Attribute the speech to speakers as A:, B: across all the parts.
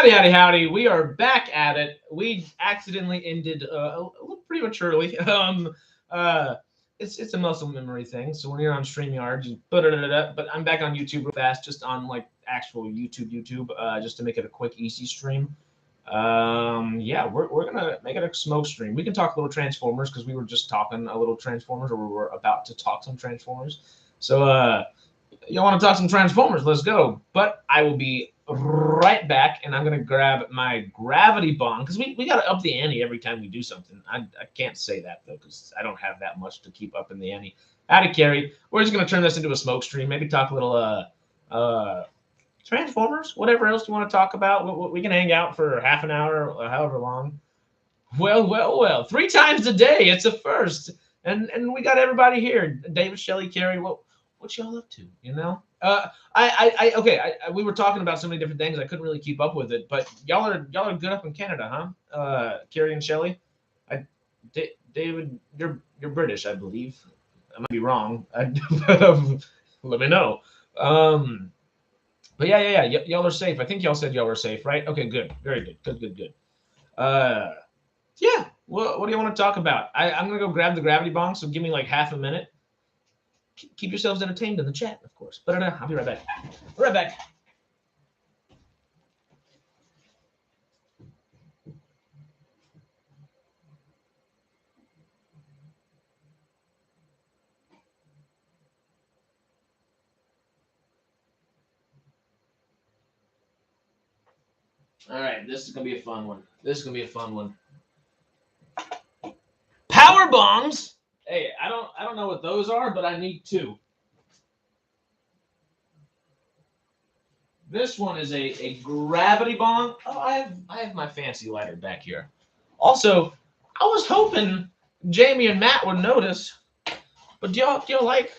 A: Howdy, howdy, howdy. We are back at it. We accidentally ended a little prematurely. Uh, it's a muscle memory thing. So when you're on StreamYard, you put it up. But I'm back on YouTube real fast, just on like actual YouTube, just to make it a quick, easy stream. Yeah, we're gonna make it a smoke stream. We can talk a little Transformers because we were just talking a little Transformers, or we were about to talk some Transformers. So you want to talk some Transformers? Let's go. But I will be right back, and I'm gonna grab my gravity bomb because we gotta up the ante every time we do something. I can't say that though because I don't have that much to keep up in the ante. Howdy, Carrie. We're just gonna turn this into a smoke stream. Maybe talk a little Transformers, whatever else you want to talk about. We can hang out for half an hour, or however long. Well. 3 times a day. It's a first, and we got everybody here. David, Shelley, Carrie. What y'all up to? You know? We were talking about so many different things. I couldn't really keep up with it. But y'all are good up in Canada, huh? Carrie and Shelley. David, you're British, I believe. I might be wrong. Let me know. But yeah. Y'all are safe. I think y'all said y'all were safe, right? Okay, good. Very good. Good. Yeah. What do you want to talk about? I'm gonna go grab the gravity bomb. So give me like half a minute. Keep yourselves entertained in the chat, of course. But I'll be right back. Right back. All right, this is gonna be a fun one. Power bombs. Hey, I don't know what those are, but I need 2. This one is a gravity bomb. Oh, I have my fancy lighter back here. Also, I was hoping Jamie and Matt would notice, but do y'all like?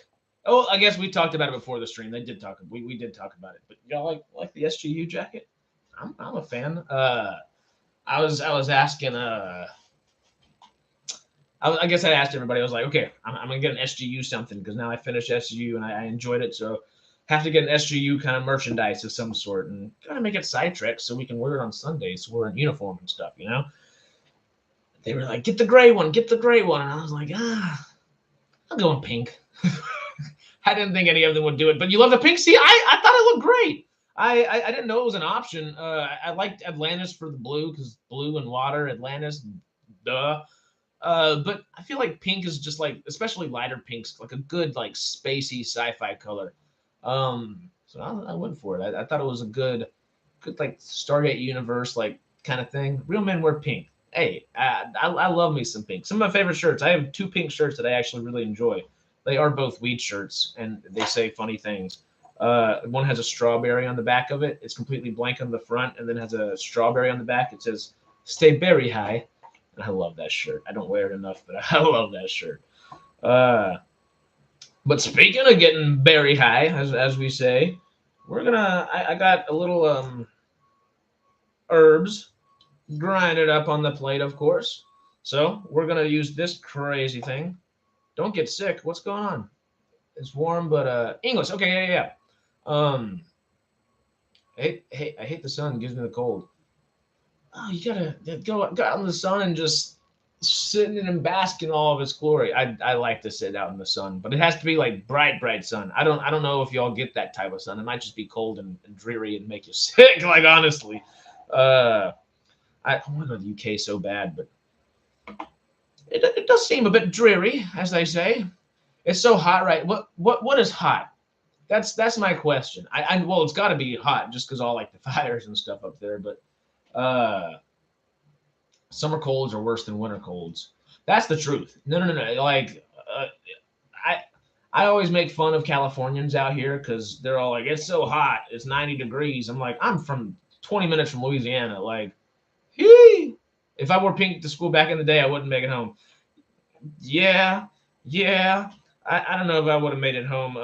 A: Oh, I guess we talked about it before the stream. They did talk. We did talk about it. But y'all like the SGU jacket? I'm a fan. I was asking. I guess I asked everybody. I was like, okay, I'm gonna get an SGU something because now I finished SGU and I enjoyed it. So have to get an SGU kind of merchandise of some sort and gotta make it Sidetrack so we can wear it on Sundays. So we're in uniform and stuff, you know. They were like, get the gray one, and I was like, I'm going pink. I didn't think any of them would do it, but you love the pink. See, I thought it looked great. I didn't know it was an option. I liked Atlantis for the blue because blue and water, Atlantis, duh. But I feel like pink is just like, especially lighter pinks, like a good like spacey sci-fi color. So I went for it. I thought it was a good like Stargate universe like kind of thing. Real men wear pink. Hey, I love me some pink. Some of my favorite shirts. I have 2 pink shirts that I actually really enjoy. They are both weed shirts, and they say funny things. One has a strawberry on the back of it. It's completely blank on the front, and then has a strawberry on the back. It says "Stay Berry High." I love that shirt. I don't wear it enough, but I love that shirt. But speaking of getting berry high, as we say, we're gonna. I got a little herbs grinded up on the plate, of course. So we're gonna use this crazy thing. Don't get sick. What's going on? It's warm, but English. Okay, yeah. I hate the sun. It gives me the cold. Oh, you gotta go out in the sun and just sit in and bask in all of its glory. I like to sit out in the sun, but it has to be like bright sun. I don't know if y'all get that type of sun. It might just be cold and dreary and make you sick. Like honestly, I want to go to the UK so bad, but it does seem a bit dreary, as they say. It's so hot, right? What is hot? That's my question. Well, it's got to be hot just because all like the fires and stuff up there, but. Summer colds are worse than winter colds. That's the truth. No. Like, I always make fun of Californians out here because they're all like, it's so hot. It's 90 degrees. I'm like, I'm from 20 minutes from Louisiana. Like, hee. If I wore pink to school back in the day, I wouldn't make it home. Yeah. I don't know if I would have made it home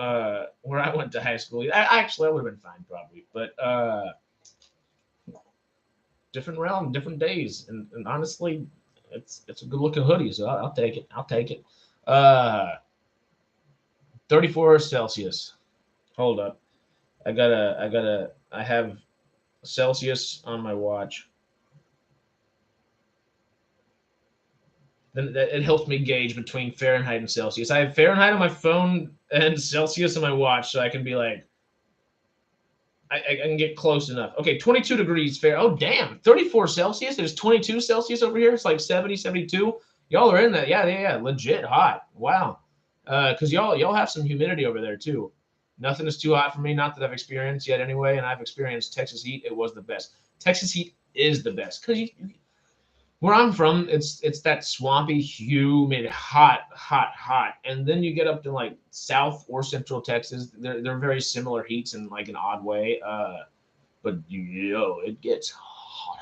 A: where I went to high school. I would have been fine probably. But different realm, different days, and honestly, it's a good looking hoodie, so I'll take it. 34 Celsius. Hold up, I have Celsius on my watch. Then it helps me gauge between Fahrenheit and Celsius. I have Fahrenheit on my phone and Celsius on my watch, so I can be like, I can get close enough. Okay, 22 degrees Fair. Oh, damn. 34 Celsius. There's 22 Celsius over here. It's like 70, 72. Y'all are in that. Yeah, yeah, yeah. Legit hot. Wow. Because y'all have some humidity over there, too. Nothing is too hot for me. Not that I've experienced yet anyway, and I've experienced Texas heat. It was the best. Texas heat is the best because where I'm from, it's that swampy, humid, hot, and then you get up to like South or Central Texas. They're very similar heats in like an odd way. But it gets hot.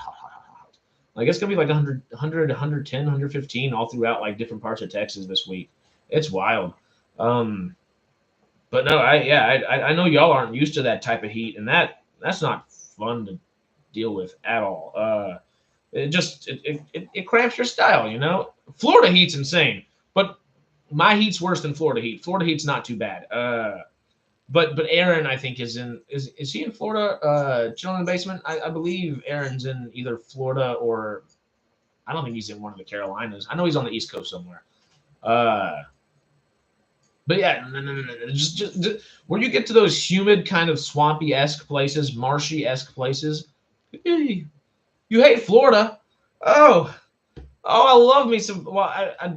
A: Like it's gonna be like 100, 110, 115 all throughout like different parts of Texas this week. It's wild. But no, I know y'all aren't used to that type of heat, and that's not fun to deal with at all. It cramps your style, you know. Florida heat's insane, but my heat's worse than Florida heat. Florida heat's not too bad. But Aaron, I think, is he in Florida? Chilling in the basement. I believe Aaron's in either Florida or I don't think he's in one of the Carolinas. I know he's on the East Coast somewhere. But yeah, no. Just when you get to those humid, kind of swampy-esque places, marshy-esque places, you hate Florida. Oh, I love me some. Well, I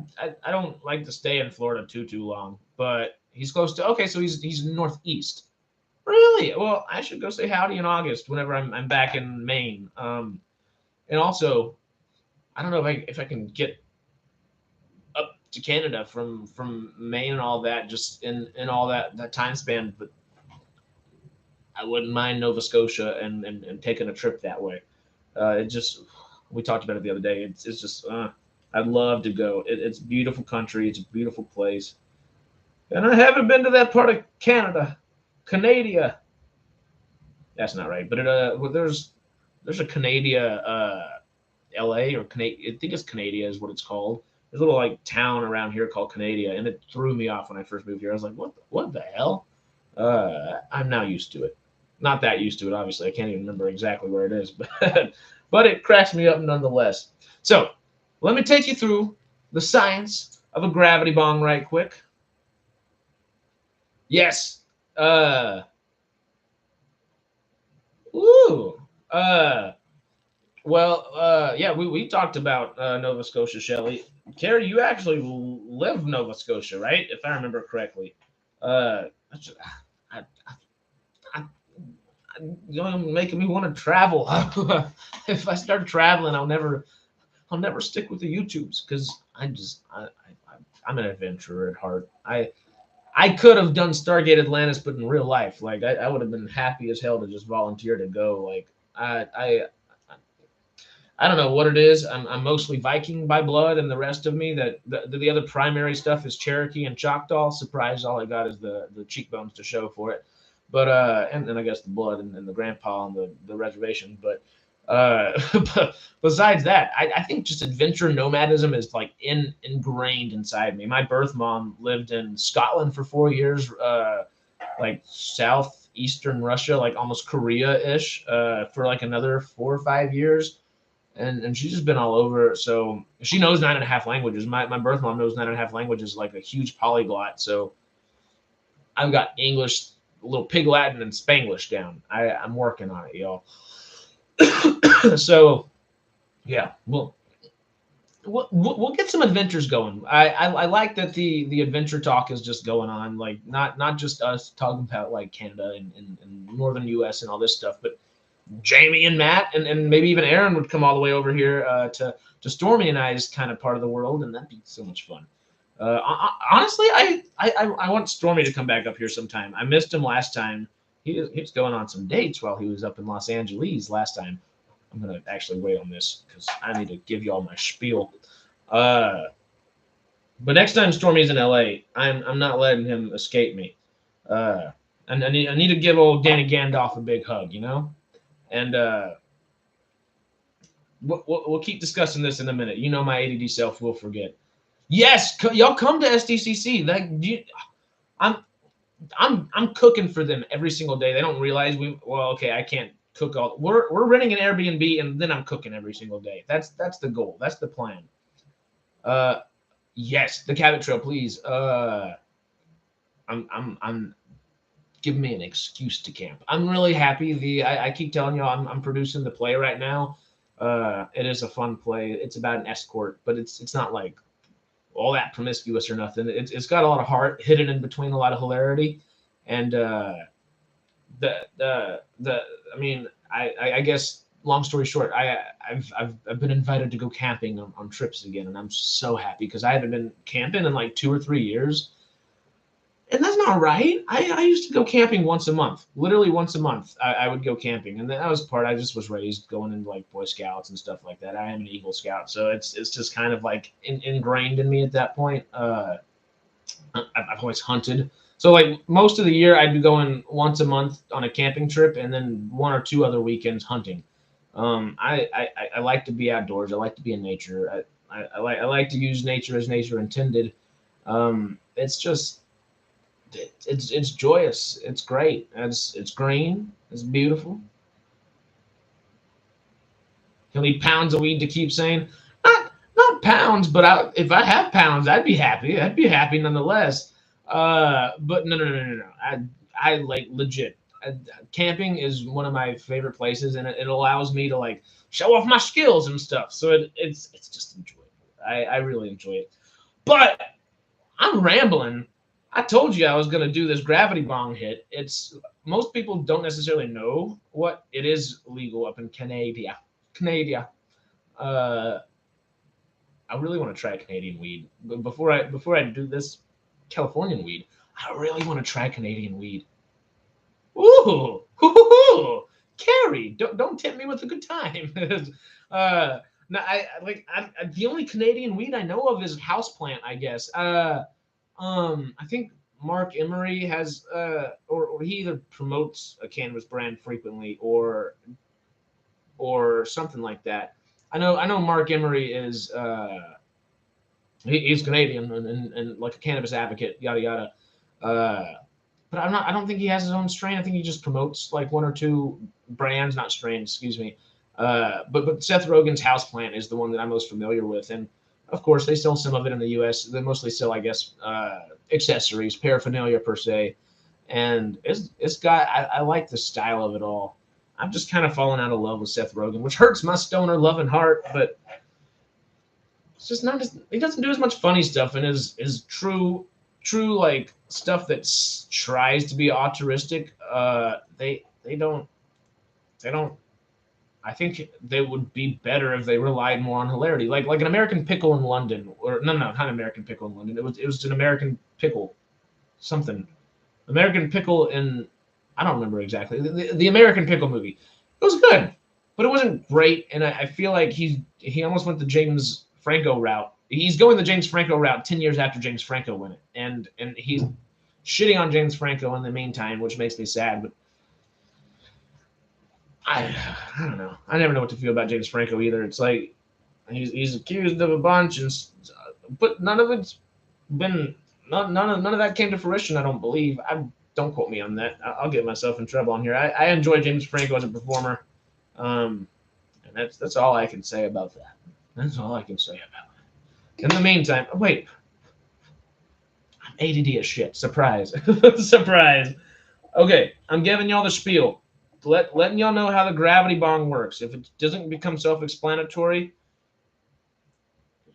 A: don't like to stay in Florida too long, but he's close to. Okay, so he's northeast. Really? Well, I should go say howdy in August whenever I'm back in Maine. And also, I don't know if I can get up to Canada from Maine and all that, just in all that time span, but I wouldn't mind Nova Scotia and taking a trip that way. It just we talked about it the other day. It's just I'd love to go. It's beautiful country. It's a beautiful place, and I haven't been to that part of Canada, Canada. That's not right, but well, there's a Canada, L.A. or Canada. I think it's Canada is what it's called. There's a little like town around here called Canada, and it threw me off when I first moved here. I was like, what the hell? I'm now used to it. Not that used to it, obviously. I can't even remember exactly where it is, but it cracks me up nonetheless. So let me take you through the science of a gravity bong right quick. Yes. Ooh. Yeah, we talked about Nova Scotia, Shelley. Carrie, you actually live in Nova Scotia, right? If I remember correctly. I, I, you're making me want to travel. If I start traveling, I'll never stick with the YouTubes because I'm an adventurer at heart. I could have done Stargate Atlantis, but in real life, like I would have been happy as hell to just volunteer to go. Like I don't know what it is. I'm mostly Viking by blood, and the rest of me that the other primary stuff is Cherokee and Choctaw. Surprise! All I got is the cheekbones to show for it. But and I guess the blood and the grandpa and the reservation. But but besides that, I think just adventure nomadism is like ingrained inside me. My birth mom lived in Scotland for 4 years, like southeastern Russia, like almost Korea-ish, for like another 4 or 5 years. And she's just been all over. So she knows 9.5 languages. My birth mom knows 9.5 languages, like a huge polyglot. So I've got English, a little Pig Latin, and Spanglish down. I'm working on it, y'all. So yeah, we'll get some adventures going. I like that the adventure talk is just going on, like not just us talking about like Canada and northern US and all this stuff, but Jamie and Matt and maybe even Aaron would come all the way over here to Stormy and I's kind of part of the world, and that'd be so much fun. Honestly, I want Stormy to come back up here sometime. I missed him last time. He was going on some dates while he was up in Los Angeles last time. I'm gonna actually wait on this because I need to give you all my spiel. But next time Stormy's in LA, I'm not letting him escape me. And I need to give old Danny Gandalf a big hug, you know. And we'll keep discussing this in a minute. You know, my ADD self will forget. Yes, y'all come to SDCC. Like, I'm cooking for them every single day. They don't realize okay, I can't cook all. We're renting an Airbnb, and then I'm cooking every single day. That's the goal. That's the plan. Yes, the Cabot Trail, please. I'm give me an excuse to camp. I'm really happy. I keep telling you I'm producing the play right now. It is a fun play. It's about an escort, but it's not like all that promiscuous or nothing. It's got a lot of heart hidden in between, a lot of hilarity, and I mean I guess long story short, I've been invited to go camping on trips again, and I'm so happy because I haven't been camping in like 2 or 3 years. And that's not right. I used to go camping once a month, literally once a month. I would go camping, and that was part. I just was raised going into like Boy Scouts and stuff like that. I am an Eagle Scout, so it's just kind of like ingrained in me at that point. I've always hunted, so like most of the year I'd be going once a month on a camping trip, and then 1 or 2 other weekends hunting. I like to be outdoors. I like to be in nature. I like to use nature as nature intended. It's just it's joyous. It's great. It's green. It's beautiful. How many pounds of weed to keep saying? Not pounds, but if I have pounds, I'd be happy. I'd be happy nonetheless. But no. I like legit. Camping is one of my favorite places, and it allows me to like show off my skills and stuff. So it's just enjoyable. I really enjoy it. But I'm rambling. I told you I was going to do this gravity bong hit. It's most people don't necessarily know what it is legal up in Canada. Canada. I really want to try Canadian weed. But before I do this Californian weed, I really want to try Canadian weed. Ooh, hoo. Carrie, don't tempt me with a good time. No, the only Canadian weed I know of is houseplant, I guess. I think Mark Emery has, or he either promotes a cannabis brand frequently, or something like that. I know Mark Emery is, he's Canadian and like a cannabis advocate, yada yada. But I don't think he has his own strain. I think he just promotes like 1 or 2 brands, not strains, excuse me. But Seth Rogen's houseplant is the one that I'm most familiar with, and of course, they sell some of it in the U.S. They mostly sell, I guess, accessories, paraphernalia per se, and it's got. I like the style of it all. I'm just kind of falling out of love with Seth Rogen, which hurts my stoner loving heart, but it's just not. He doesn't do as much funny stuff, and his true like stuff that tries to be altruistic. They don't. I think they would be better if they relied more on hilarity, like an American Pickle in London, or no, not American Pickle in London. It was an American Pickle, something, American Pickle in, I don't remember exactly, the American Pickle movie. It was good, but it wasn't great, and I feel like he almost went the James Franco route. He's going the James Franco route 10 years after James Franco went it, and he's shitting on James Franco in the meantime, which makes me sad, but. I don't know. I never know what to feel about James Franco either. It's like he's accused of a bunch, but none of it's been none of that came to fruition. I don't believe. Don't quote me on that. I'll get myself in trouble on here. I enjoy James Franco as a performer, and that's all I can say about that. That's all I can say about it. In the meantime, wait, I'm ADD as shit. Surprise, surprise. Okay, I'm giving y'all the spiel. Letting y'all know how the gravity bong works. If it doesn't become self-explanatory,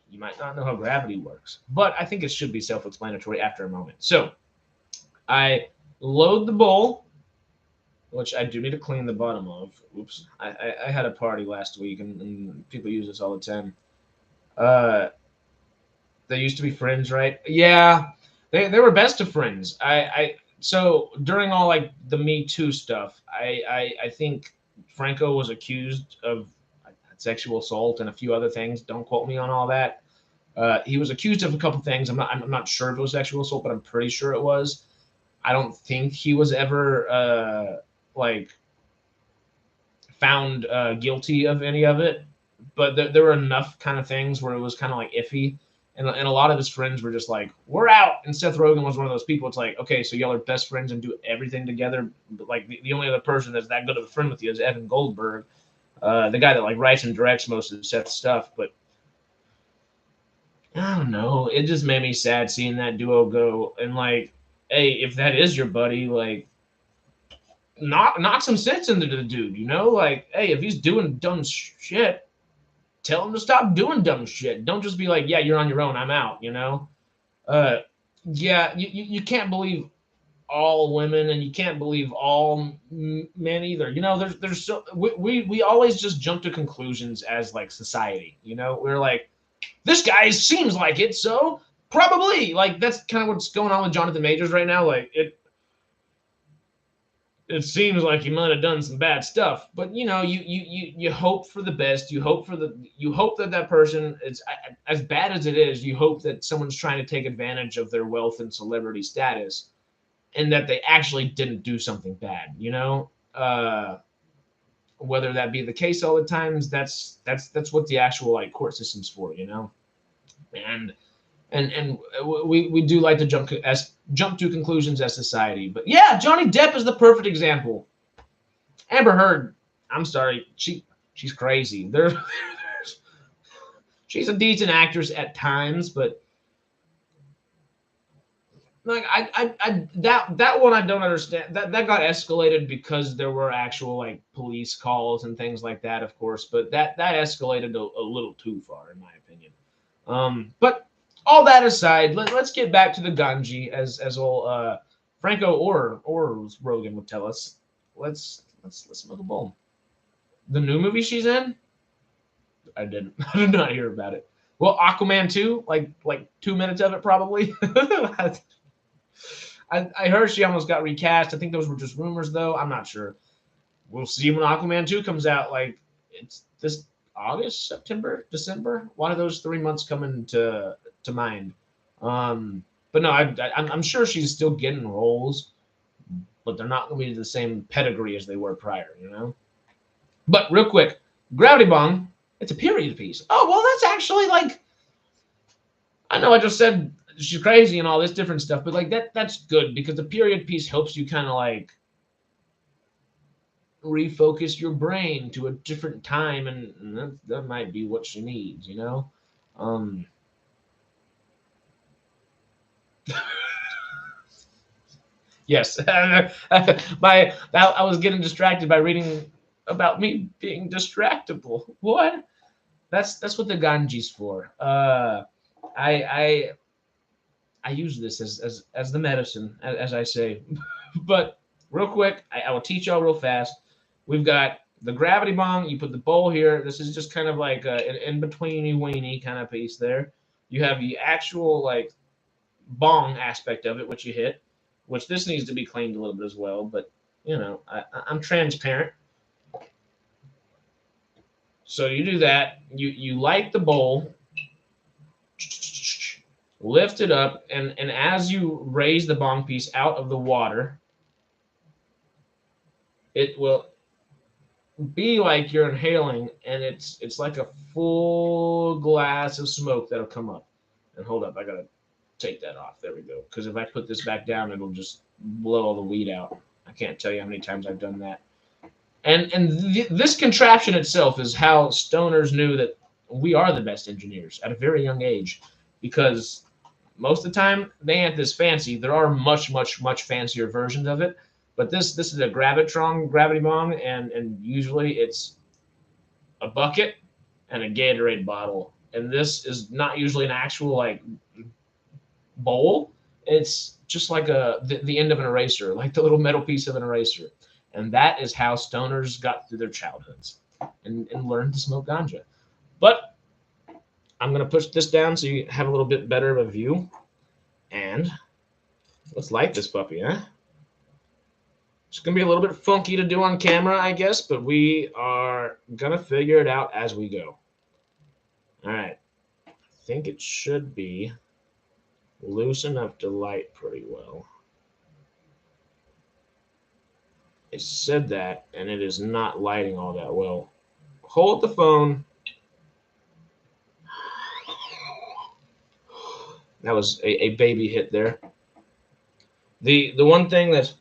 A: you might not know how gravity works. But I think it should be self-explanatory after a moment. So I load the bowl, which I do need to clean the bottom of. Oops. I had a party last week, and people use this all the time. They used to be friends, right? Yeah, they were best of friends. So during all like the Me Too stuff, I think Franco was accused of sexual assault and a few other things. Don't quote me on all that. He was accused of a couple things. I'm not sure if it was sexual assault, but I'm pretty sure it was. I don't think he was ever like found guilty of any of it, but there were enough kind of things where it was kind of like iffy. And a lot of his friends were just like, we're out. And Seth Rogen was one of those people. It's like, okay, so y'all are best friends and do everything together. But like the only other person that's that good of a friend with you is Evan Goldberg, the guy that like writes and directs most of Seth's stuff. But I don't know. It just made me sad seeing that duo go. And like, hey, if that is your buddy, like, knock some sense into the dude. You know, like, hey, if he's doing dumb shit, tell him to stop doing dumb shit. Don't just be like, yeah, you're on your own. I'm out. You know. Uh, yeah, you can't believe all women and you can't believe all men either. You know, there's so we always just jump to conclusions as like society. You know, we're like, this guy seems like it, so probably like that's kind of what's going on with Jonathan Majors right now. Like it seems like he might have done some bad stuff, but you know, you hope for the best. You hope that that person is as bad as it is. You hope that someone's trying to take advantage of their wealth and celebrity status, and that they actually didn't do something bad. You know, whether that be the case all the times, that's what the actual like court system's for. You know, and we do like to jump to conclusions as society. But yeah, Johnny Depp is the perfect example. Amber Heard, I'm sorry, she's crazy. She's a decent actress at times, but like that one I don't understand. That got escalated because there were actual like police calls and things like that, of course. But that escalated a little too far, in my opinion. But all that aside, let's get back to the Ganji, as old Franco or Rogan would tell us. Let's smoke a bowl. The new movie she's in? I didn't. I did not hear about it. Well, Aquaman 2, like 2 minutes of it probably. I heard she almost got recast. I think those were just rumors though. I'm not sure. We'll see when Aquaman 2 comes out. Like it's this August, September, December. One of those 3 months coming to mind. But no, I'm sure she's still getting roles, but they're not going to be the same pedigree as they were prior, you know. But real quick, Gravity Bong, it's a period piece. Oh well, that's actually like, I know I just said she's crazy and all this different stuff, but like that's good because the period piece helps you kind of like refocus your brain to a different time, and that might be what she needs, you know. Um, yes, I was getting distracted by reading about me being distractible. What? That's what the ganji's for. I I use this as the medicine, as I say. But real quick, I will teach y'all real fast. We've got the gravity bong. You put the bowl here. This is just kind of like an in-betweeny weeny kind of piece there. You have the actual like bong aspect of it, which you hit, which this needs to be cleaned a little bit as well. But you know, I'm transparent. So you do that. You light the bowl, lift it up, and as you raise the bong piece out of the water, it will be like you're inhaling, and it's like a full glass of smoke that'll come up. And hold up, I gotta take that off. There we go. Because if I put this back down, it'll just blow all the weed out. I can't tell you how many times I've done that. And this contraption itself is how stoners knew that we are the best engineers at a very young age, because most of the time they ain't this fancy. There are much fancier versions of it, but this is a Gravitron gravity bong, and usually it's a bucket and a Gatorade bottle. And this is not usually an actual like bowl. It's just like the end of an eraser, like the little metal piece of an eraser. And that is how stoners got through their childhoods and learned to smoke ganja. But I'm going to push this down so you have a little bit better of a view. And let's light this puppy, huh? It's going to be a little bit funky to do on camera, I guess, but we are going to figure it out as we go. All right. I think it should be loose enough to light pretty well. It said that, and it is not lighting all that well. Hold the phone. That was a baby hit there. The one thing that's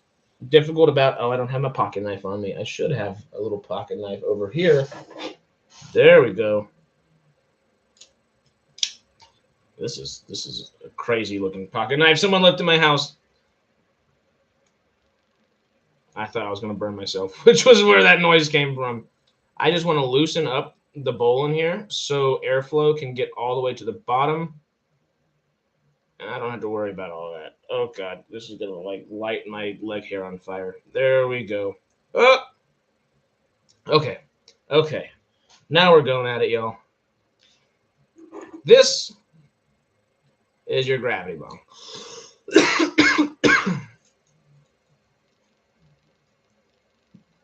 A: difficult about, oh, I don't have my pocket knife on me. I should have a little pocket knife over here. There we go. This is a crazy looking pocket knife. Someone left in my house. I thought I was gonna burn myself, which was where that noise came from. I just want to loosen up the bowl in here so airflow can get all the way to the bottom. And I don't have to worry about all that. Oh god, this is gonna like light my leg hair on fire. There we go. Oh! Okay. Okay. Now we're going at it, y'all. This is your gravity bong.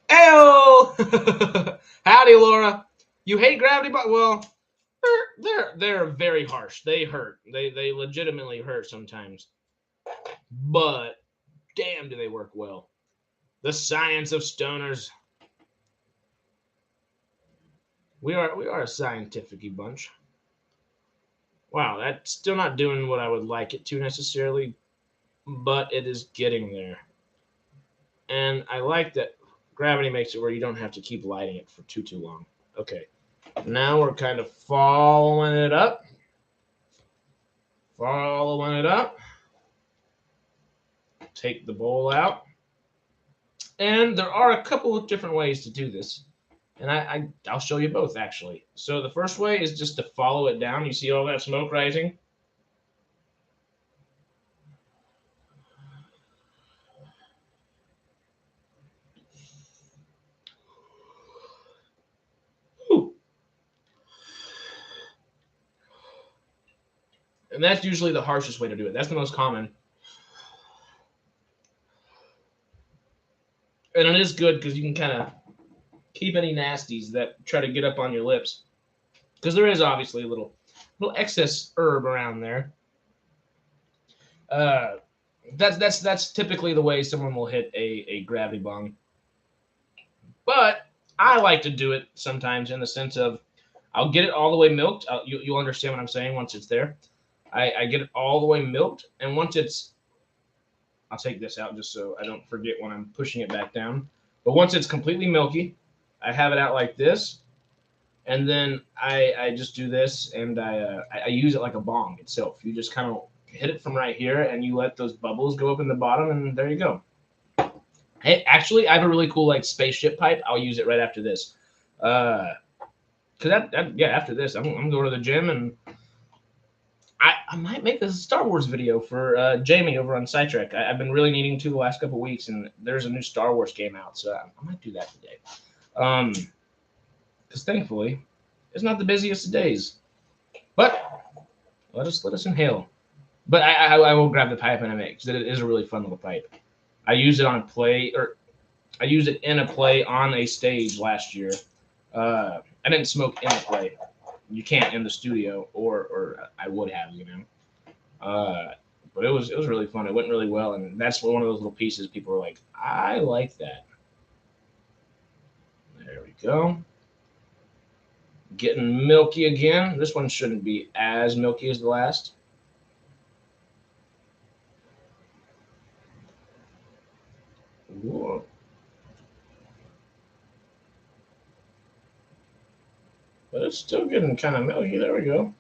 A: Ayo! Howdy, Laura. You hate gravity bong? Well, they're very harsh. They hurt. They legitimately hurt sometimes. But damn, do they work well. The science of stoners. We are a scientific-y bunch. Wow, that's still not doing what I would like it to necessarily, but it is getting there. And I like that gravity makes it where you don't have to keep lighting it for too long. Okay, now we're kind of following it up. Following it up. Take the bowl out. And there are a couple of different ways to do this. And I'll show you both, actually. So the first way is just to follow it down. You see all that smoke rising? Whew. And that's usually the harshest way to do it. That's the most common. And it is good because you can kind of keep any nasties that try to get up on your lips. Because there is obviously a little excess herb around there. That's typically the way someone will hit a gravity bong. But I like to do it sometimes in the sense of I'll get it all the way milked. You'll understand what I'm saying once it's there. I get it all the way milked, and once it's, I'll take this out just so I don't forget when I'm pushing it back down. But once it's completely milky, I have it out like this, and then I just do this, and I use it like a bong itself. You just kind of hit it from right here, and you let those bubbles go up in the bottom, and there you go. Hey, actually, I have a really cool like spaceship pipe. I'll use it right after this. Cause after this, I'm going to the gym, and I might make this a Star Wars video for Jamie over on Sidetrack. I've been really needing to the last couple of weeks, and there's a new Star Wars game out, so I might do that today. Because thankfully, it's not the busiest of days. But let us inhale. But I will grab the pipe in a minute because it is a really fun little pipe. I used it on a play, or I used it in a play on a stage last year. I didn't smoke in the play. You can't in the studio, or I would have, you know. But it was really fun. It went really well, and that's one of those little pieces people were like, I like that. There we go. Getting milky again. This one shouldn't be as milky as the last. Whoa. But it's still getting kind of milky. There we go.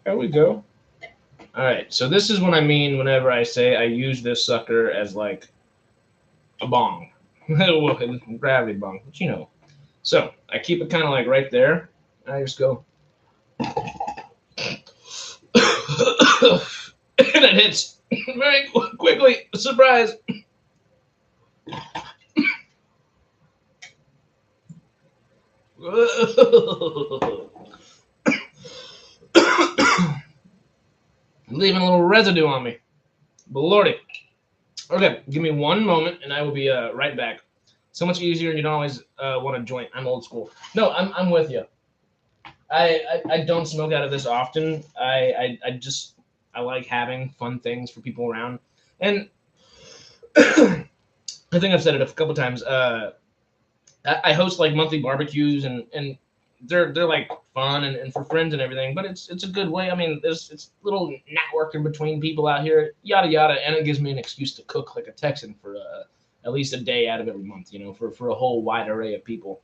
A: There we go. All right. So this is what I mean whenever I say I use this sucker as like a bong. Gravity bong, but you know. So I keep it kind of like right there. I just go. And it hits very quickly. Surprise. Leaving a little residue on me. But lordy. Okay, give me one moment and I will be right back. So much easier, and you don't always want to joint. I'm old school. No, I'm with you. I don't smoke out of this often. I like having fun things for people around. And I think I've said it a couple times. I host like monthly barbecues, and they're like fun and for friends and everything, but it's a good way. I mean, it's little networking between people out here, yada yada, and it gives me an excuse to cook like a Texan for at least a day out of every month, for a whole wide array of people.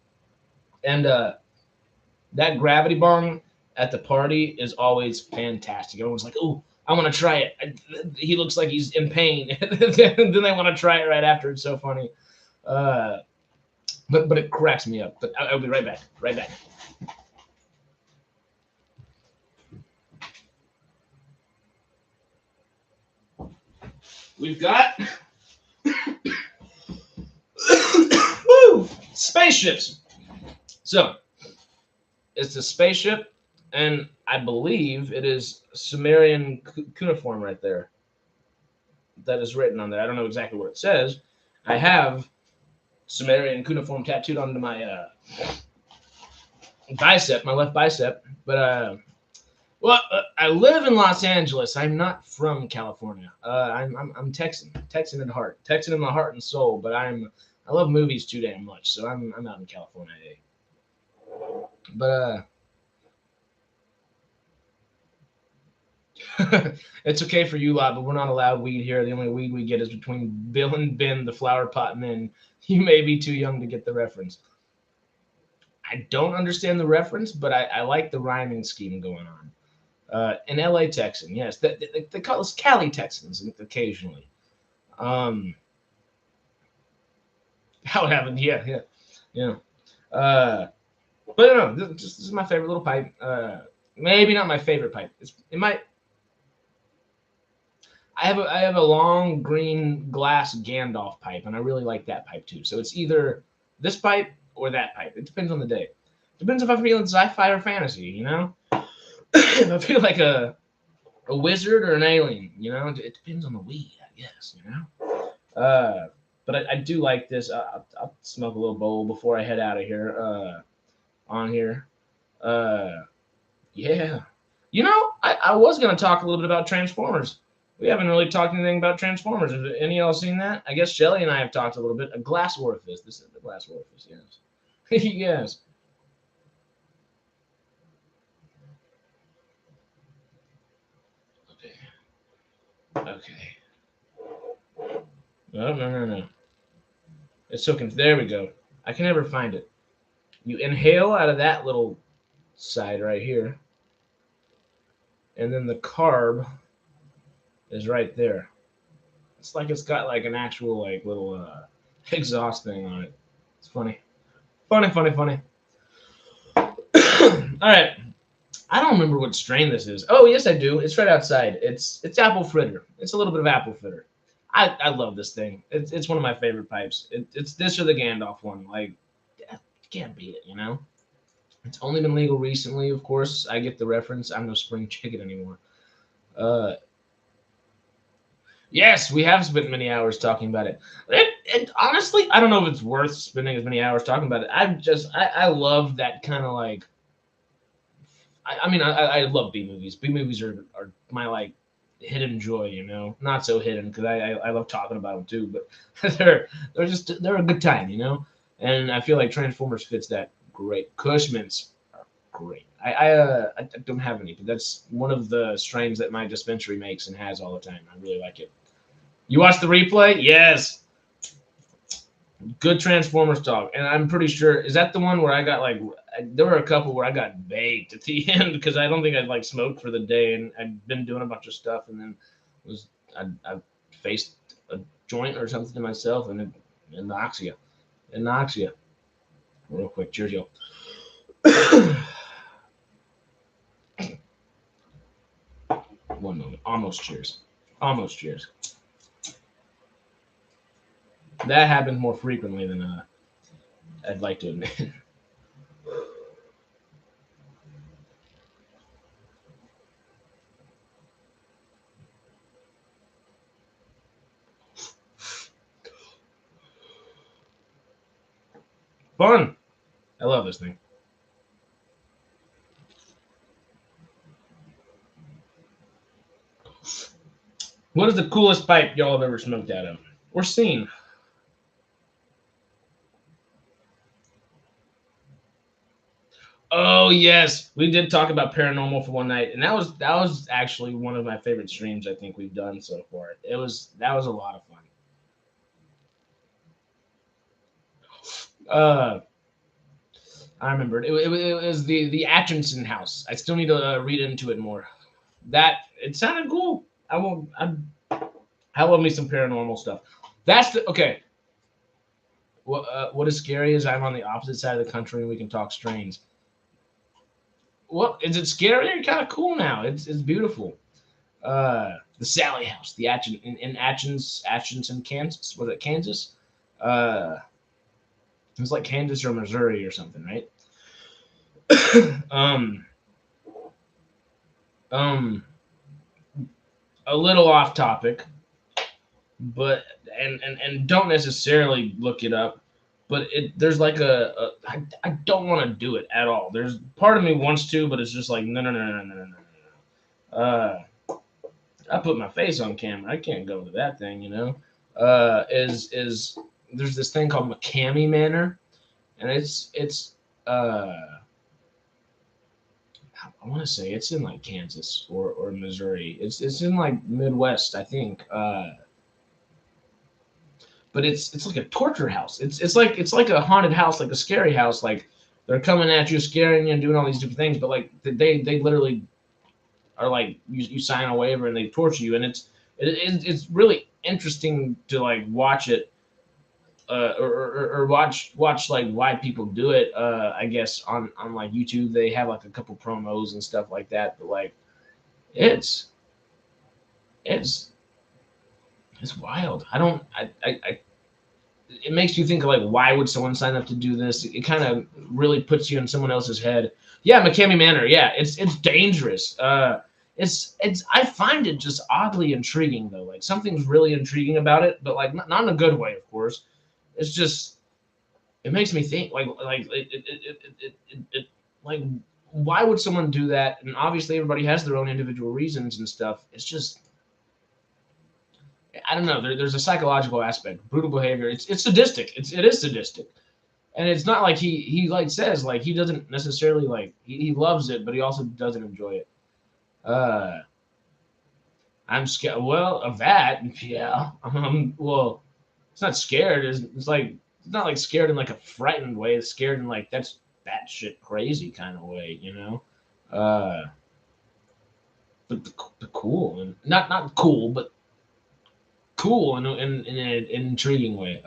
A: And that gravity bong at the party is always fantastic. Everyone's like, "Oh, I want to try it." He looks like he's in pain, and then they want to try it right after. It's so funny. Uh, but it cracks me up. But I'll be right back. Right back. We've got woo, spaceships. So it's a spaceship, and I believe it is Sumerian cuneiform right there. That is written on there. I don't know exactly what it says. I have Sumerian cuneiform tattooed onto my bicep, my left bicep. But well, I live in Los Angeles. I'm not from California. I'm Texan, Texan at heart, Texan in my heart and soul. But I love movies too damn much, so I'm out in California. But it's okay for you lot, but we're not allowed weed here. The only weed we get is between Bill and Ben, the flower pot men. You may be too young to get the reference. I don't understand the reference, but I like the rhyming scheme going on. An LA Texan, yes. They call us Cali Texans occasionally. How it happened, yeah. But no, this is my favorite little pipe. Maybe not my favorite pipe. It might. I have a long green glass Gandalf pipe, and I really like that pipe too. So it's either this pipe or that pipe. It depends on the day. Depends if I'm feeling sci-fi or fantasy. If I feel like a wizard or an alien. It depends on the weed, I guess. But I do like this. I'll smoke a little bowl before I head out of here. On here, yeah. I was gonna talk a little bit about Transformers. We haven't really talked anything about Transformers. Have any of y'all seen that? I guess Shelly and I have talked a little bit. A glass orifice. This is the glass orifice, yes. Yes. Okay. Oh, no. It's so there we go. I can never find it. You inhale out of that little side right here. And then the carb is right there. It's like it's got like an actual like little exhaust thing on it. It's funny. Funny. All right. I don't remember what strain this is. Oh, yes, I do. It's right outside. It's apple fritter. It's a little bit of apple fritter. I love this thing. It's one of my favorite pipes. It's this or the Gandalf one. Like, you can't beat it. It's only been legal recently, of course. I get the reference. I'm no spring chicken anymore. Yes, we have spent many hours talking about it. Honestly, I don't know if it's worth spending as many hours talking about it. I love that kind of like. I love B movies. B movies are my like hidden joy. Not so hidden because I love talking about them too. But they're a good time. And I feel like Transformers fits that great. Cushman's are great. I don't have any, but that's one of the strains that my dispensary makes and has all the time. I really like it. You watched the replay? Yes. Good Transformers talk, and I'm pretty sure is that the one where I got like there were a couple where I got baked at the end because I don't think I'd like smoked for the day and I'd been doing a bunch of stuff and then I faced a joint or something to myself and it knocks you. Real quick, cheers, yo. One moment, almost cheers. That happens more frequently than I'd like to admit. Fun. I love this thing. What is the coolest pipe y'all have ever smoked out of or seen? Oh yes, we did talk about paranormal for one night, and that was actually one of my favorite streams I think we've done so far. That was a lot of fun. Uh, I remembered it was the Atchison house. I still need to read into it more. That it sounded cool. I love me some paranormal stuff. That's the okay. What is scary is I'm on the opposite side of the country and we can talk strains. What is it scary or kind of cool now? It's beautiful. The Sally House, the in Atchison, Kansas. Was it Kansas? Uh, it was like Kansas or Missouri or something, right? um, um, a little off topic, but and don't necessarily look it up. But there's like I don't want to do it at all. There's part of me wants to, but it's just like no no no no no no no no. I put my face on camera. I can't go to that thing, you know. Is there's this thing called McCamey Manor, and it's uh I want to say it's in like Kansas or Missouri. It's in like Midwest, I think. But it's like a torture house. It's like a haunted house, like a scary house. Like they're coming at you, scaring you, and doing all these different things. But like they literally are like you sign a waiver and they torture you, and it's really interesting to like watch it or watch like why people do it. I guess on like YouTube they have like a couple promos and stuff like that. But like it's it's it's wild. I don't I it makes you think like why would someone sign up to do this? It kind of really puts you in someone else's head. Yeah, McCamey Manor. Yeah, it's dangerous. It's I find it just oddly intriguing though. Like something's really intriguing about it, but like not in a good way, of course. It's just it makes me think like why would someone do that? And obviously everybody has their own individual reasons and stuff. It's just I don't know. There's a psychological aspect, brutal behavior. It's sadistic. It is sadistic, and it's not like he like says like he doesn't necessarily like he loves it, but he also doesn't enjoy it. Uh, I'm scared. Well, of that, yeah. Well, it's not scared. It's like it's not like scared in like a frightened way. It's scared in like that's that shit crazy kind of way, you know. Uh, but cool and not cool, but cool in an intriguing way.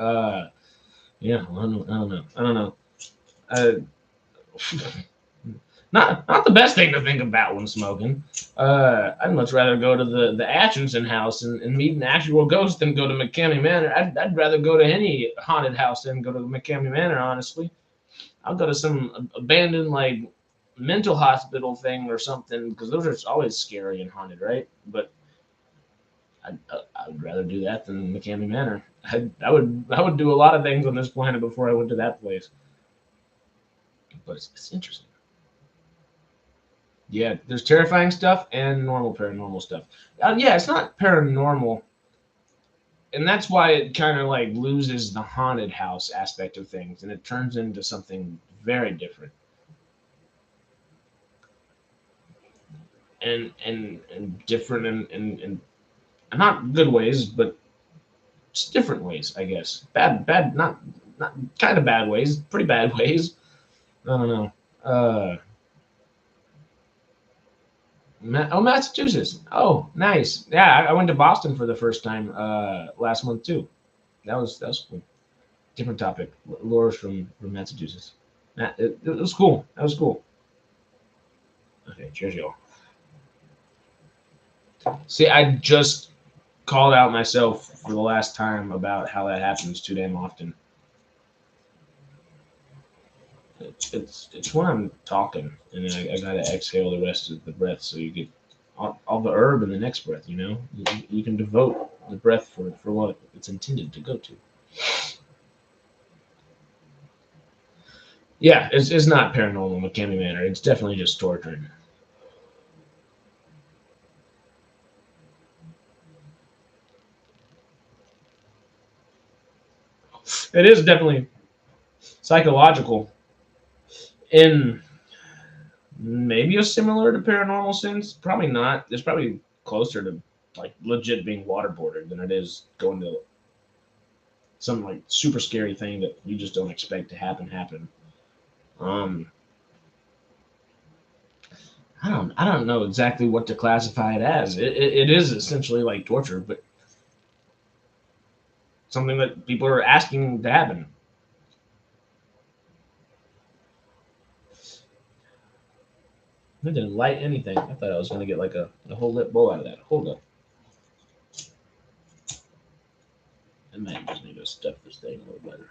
A: Yeah, I don't know. Uh, not the best thing to think about when smoking. I'd much rather go to the Atchison house and meet an actual ghost than go to McCamey Manor. I'd rather go to any haunted house than go to McCamey Manor. Honestly, I'll go to some abandoned like mental hospital thing or something because those are always scary and haunted, right? But I'd rather do that than McCamey Manor. I would do a lot of things on this planet before I went to that place. But it's interesting. Yeah, there's terrifying stuff and normal paranormal stuff. Yeah, it's not paranormal, and that's why it kind of like loses the haunted house aspect of things, and it turns into something very different and different and not good ways, but just different ways, I guess. Bad, not kind of bad ways, pretty bad ways. I don't know. Uh, Massachusetts. Oh, nice. Yeah, I went to Boston for the first time last month too. That was cool. Different topic. Laura's from Massachusetts. It was cool. That was cool. Okay, cheers, y'all. See, I just called out myself for the last time about how that happens too damn often. It's when I'm talking and then I gotta exhale the rest of the breath so you get all the herb in the next breath. You know, you can devote the breath for what it's intended to go to. Yeah, it's not paranormal McKinney Manor. It's definitely just torturing. It is definitely psychological in maybe a similar to paranormal sense. Probably not. It's probably closer to like legit being waterboarded than it is going to some like super scary thing that you just don't expect to happen. Um, I don't know exactly what to classify it as. It is essentially like torture, but something that people are asking to happen. I didn't light anything. I thought I was gonna get like a whole lit bowl out of that. Hold up. I might just need to stuff this thing a little better.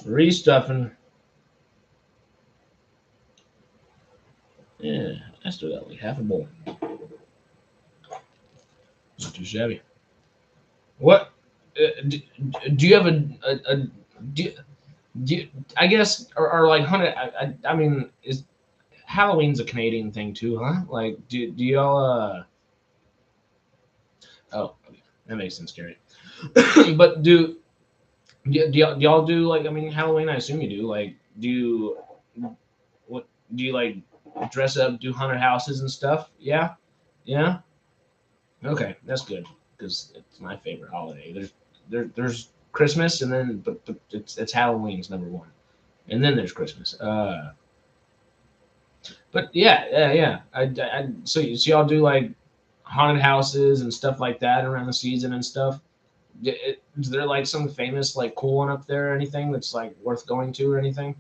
A: Restuffing. Yeah, I still got like half a bowl. Not too shabby. What? Do you have a do, do I guess or like hundred? I mean, is Halloween's a Canadian thing too, huh? Like, do y'all Oh, okay. That makes sense, Gary. But do y'all do like? I mean, Halloween. I assume you do. Like, what do you like? Dress up, do haunted houses and stuff? Yeah, yeah. Okay, that's good because it's my favorite holiday. There's Christmas and then but it's Halloween's number one, and then there's Christmas. But yeah, yeah, yeah. So y'all do like haunted houses and stuff like that around the season and stuff. Is there like some famous like cool one up there or anything that's like worth going to or anything?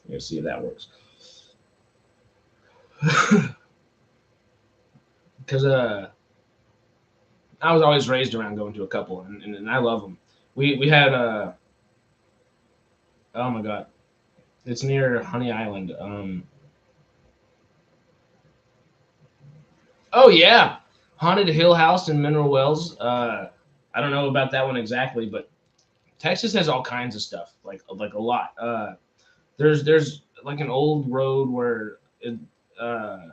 A: Let's see if that works. Because I was always raised around going to a couple, and I love them. We had oh my god, it's near Honey Island. Oh yeah, Haunted Hill House in Mineral Wells. I don't know about that one exactly, but Texas has all kinds of stuff, like a lot. There's like an old road where uh,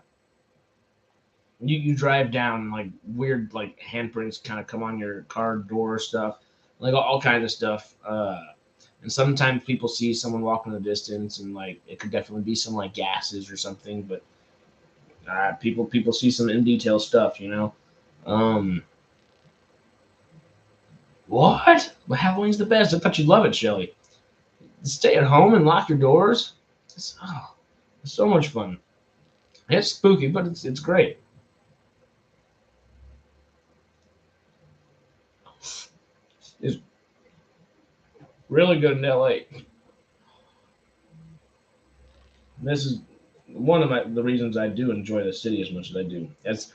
A: you drive down like weird like handprints kind of come on your car door stuff, like all kinds of stuff. And sometimes people see someone walking in the distance, and like it could definitely be some like gases or something, but people see some in detail stuff, you know. Um, what? Well, Halloween's the best. I thought you'd love it, Shelly. Stay at home and lock your doors. It's so much fun. It's spooky, but it's great. It's really good in LA. This is one of the reasons I do enjoy the city as much as I do. As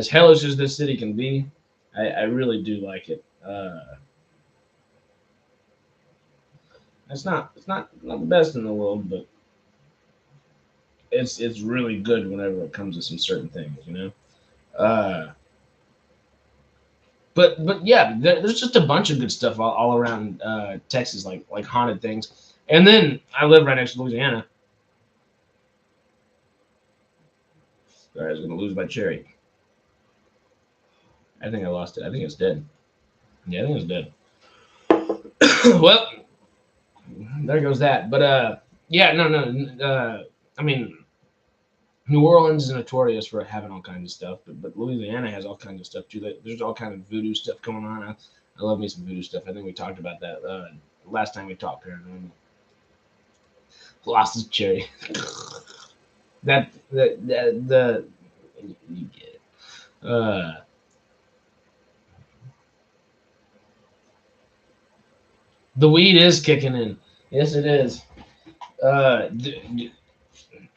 A: hellish as this city can be, I really do like it. It's not the best in the world, but it's really good whenever it comes to some certain things, you know. Uh, but yeah, there's just a bunch of good stuff all around Texas, like haunted things. And then I live right next to Louisiana. Sorry, I was gonna lose my cherry. I think I lost it. I think it's dead. Yeah, I think it's dead. Well, there goes that. But yeah, no. I mean, New Orleans is notorious for having all kinds of stuff, but Louisiana has all kinds of stuff too. There's all kind of voodoo stuff going on. I love me some voodoo stuff. I think we talked about that last time we talked paranormal. Lost his cherry. The you get it. The weed is kicking in. Yes, it is.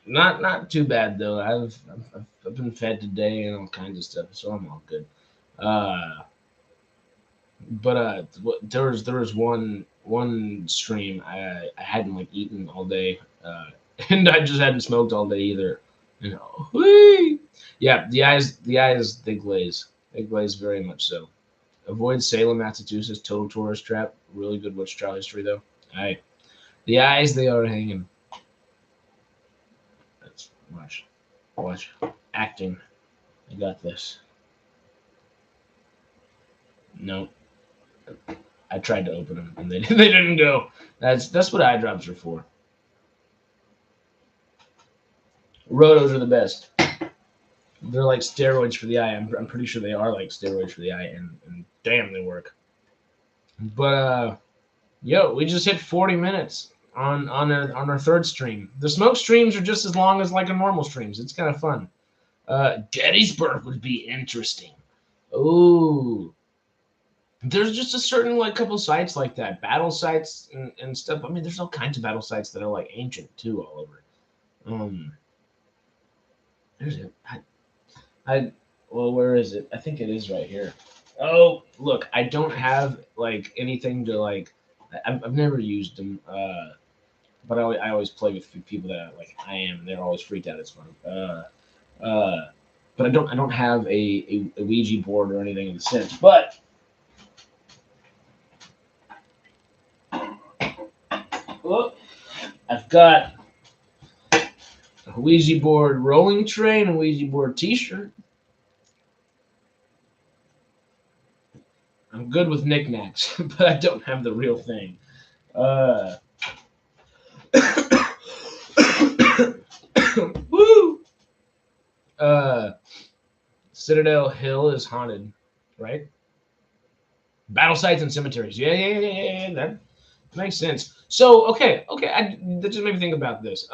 A: Not too bad though. I've been fed today and all kinds of stuff, so I'm all good. Uh, but there was one stream I hadn't like eaten all day, and I just hadn't smoked all day either. You know, whee! Yeah, the eyes they glaze very much so. Avoid Salem, Massachusetts. Total tourist trap. Really good witch trial history though. I The eyes they are hanging. Let's watch acting. I got this. No, I tried to open them and they they didn't go. That's what eye drops are for. Rotos are the best. They're like steroids for the eye. I'm pretty sure they are like steroids for the eye, and damn, they work. But yo, we just hit 40 minutes on our third stream. The smoke streams are just as long as like a normal streams. It's kind of fun. Gettysburg would be interesting. Ooh, there's just a certain like couple sites like that, battle sites and stuff. I mean, there's all kinds of battle sites that are like ancient too, all over. There's a, I well, where is it? I think it is right here. Oh, look, I don't have like anything to like. I've never used them, but I always play with people that like I am, and they're always freaked out. It's fun. But I don't have a Ouija board or anything in the sense. But look, I've got a Ouija board rolling tray and a Ouija board T-shirt. I'm good with knickknacks, but I don't have the real thing. Woo! Citadel Hill is haunted, right? Battle sites and cemeteries. Yeah. That makes sense. So, okay. That just made me think about this.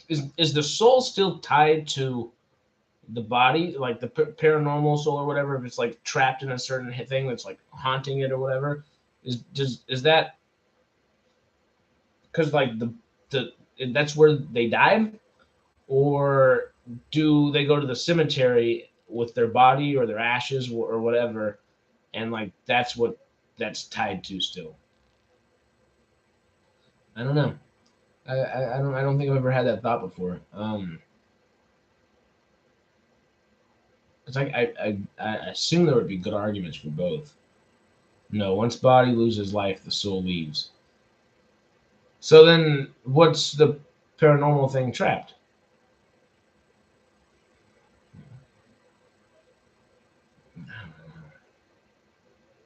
A: Is the soul still tied to the body, like the paranormal soul or whatever? If it's like trapped in a certain thing that's like haunting it or whatever, is that because like the that's where they died, or do they go to the cemetery with their body or their ashes or whatever, and like that's what that's tied to still? I don't know. I don't think I've ever had that thought before. It's like I assume there would be good arguments for both. No, once body loses life, the soul leaves. So then, what's the paranormal thing trapped?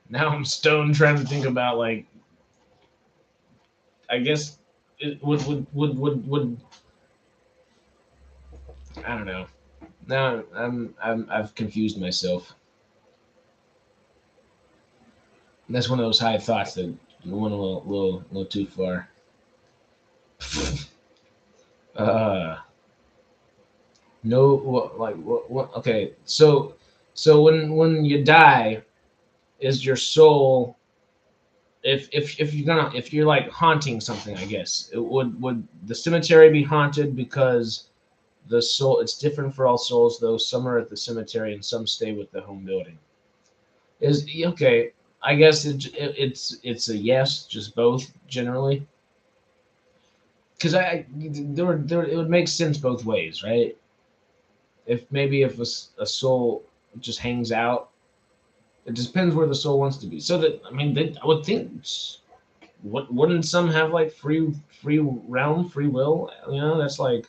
A: Now I'm stoned trying to think about like. I guess it would. I don't know. Now I've confused myself. That's one of those high thoughts that went a little too far. uh no, what okay, so when you die, is your soul, if you're gonna, if you're like haunting something, I guess it would the cemetery be haunted because the soul, it's different for all souls though, some are at the cemetery and some stay with the home building? Is okay, I guess it's a yes, just both generally, because there it would make sense both ways, right? If maybe if a soul just hangs out, it depends where the soul wants to be. So that, I mean, I would think, what wouldn't some have like free realm, free will? You know, that's like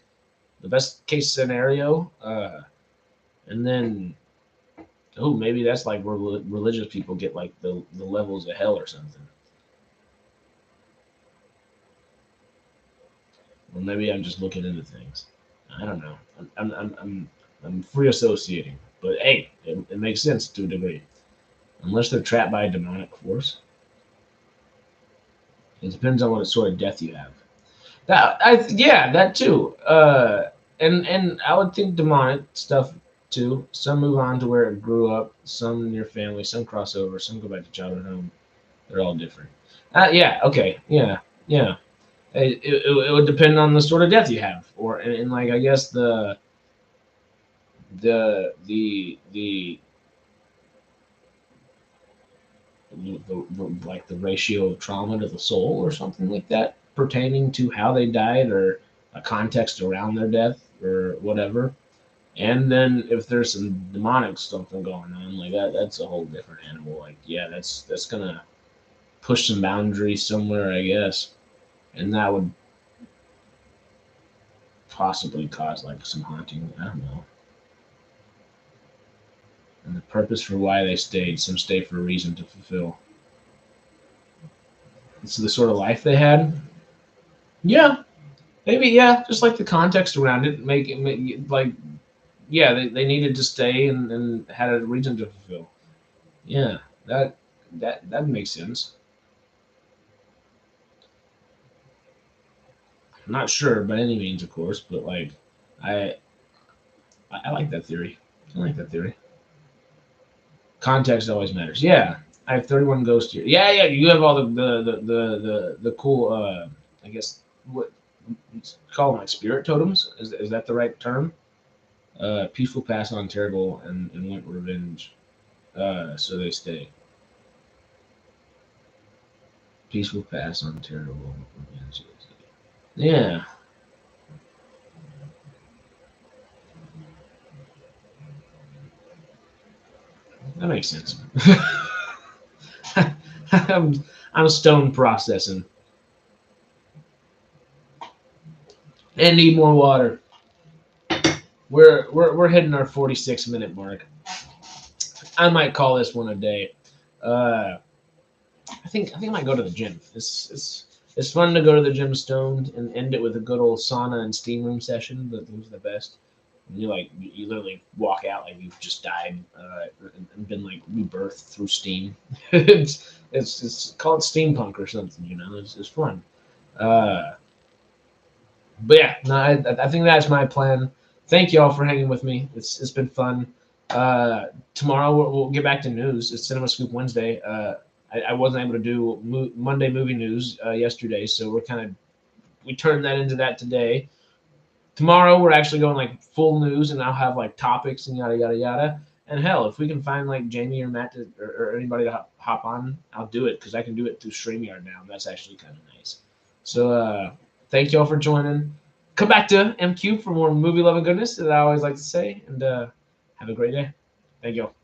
A: the best case scenario. And then, oh, maybe that's like where religious people get like the levels of hell or something. Or maybe I'm just looking into things. I don't know. I'm free associating, but hey, it makes sense to a degree. Unless they're trapped by a demonic force. It depends on what sort of death you have. Yeah, that too. And I would think demonic stuff too. Some move on to where it grew up. Some near family. Some cross over. Some go back to childhood home. They're all different. Yeah. Okay. Yeah. It would depend on the sort of death you have, or and like I guess the like the ratio of trauma to the soul or something like that pertaining to how they died, or a context around their death or whatever. And then if there's some demonic something going on like that, that's a whole different animal. Like, yeah, that's gonna push some boundaries somewhere, I guess, and that would possibly cause like some haunting. I don't know. the purpose for why they stayed. Some stay for a reason to fulfill. It's the sort of life they had. Yeah, maybe. Yeah, just like the context around it, like yeah, they needed to stay and had a reason to fulfill. Yeah, that makes sense. I'm not sure by any means, of course, but like I I like that theory. I like that theory. Context always matters. Yeah, I have 31 ghost here. Yeah, yeah, you have all the cool. I guess what you call them, like spirit totems. Is that the right term? Peaceful pass on terrible and want revenge. So they stay. Peaceful pass on terrible. Revenge. Yeah, that makes sense. I'm I'm stone processing and need more water. We're hitting our 46-minute mark. I might call this one a day. Uh, I think I might go to the gym. It's fun to go to the gym stoned and end it with a good old sauna and steam room session. But those are the best. You like you literally walk out like you've just died and been like rebirthed through steam. It's called steampunk or something. It's fun. Uh, but yeah, no, I think that's my plan. Thank you all for hanging with me. It's been fun. Tomorrow we'll get back to news. It's Cinema Scoop Wednesday. I wasn't able to do Monday movie news yesterday, so we turned that into that today. Tomorrow we're actually going like full news, and I'll have like topics and yada yada yada. And hell, if we can find like Jamie or Matt or anybody to hop on, I'll do it because I can do it through StreamYard now. That's actually kind of nice. So thank you all for joining. Come back to MQ for more movie love and goodness, as I always like to say, and have a great day. Thank you all.